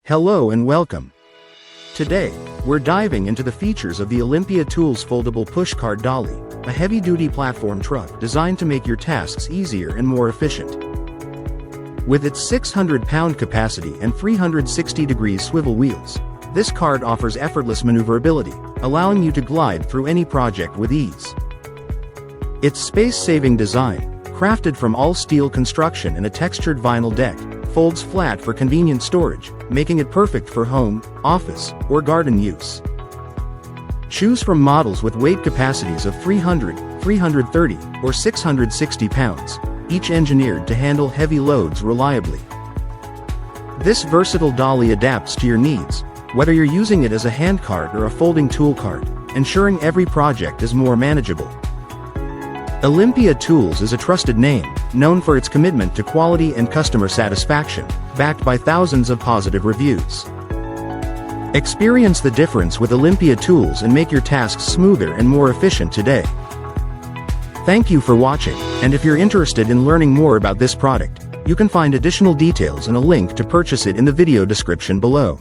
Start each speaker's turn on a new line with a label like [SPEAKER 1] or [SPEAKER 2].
[SPEAKER 1] Hello and welcome. Today, we're diving into the features of the Olympia Tools Foldable Pushcart Dolly, a heavy-duty platform truck designed to make your tasks easier and more efficient. With its 600-pound capacity and 360-degree swivel wheels, this cart offers effortless maneuverability, allowing you to glide through any project with ease. Its space-saving design, crafted from all-steel construction and a textured vinyl deck, folds flat for convenient storage, making it perfect for home, office, or garden use. Choose from models with weight capacities of 300, 330, or 660 pounds, each engineered to handle heavy loads reliably. This versatile dolly adapts to your needs, whether you're using it as a handcart or a folding tool cart, ensuring every project is more manageable. Olympia Tools is a trusted name, known for its commitment to quality and customer satisfaction, backed by thousands of positive reviews. Experience the difference with Olympia Tools and make your tasks smoother and more efficient today. Thank you for watching, and if you're interested in learning more about this product, you can find additional details and a link to purchase it in the video description below.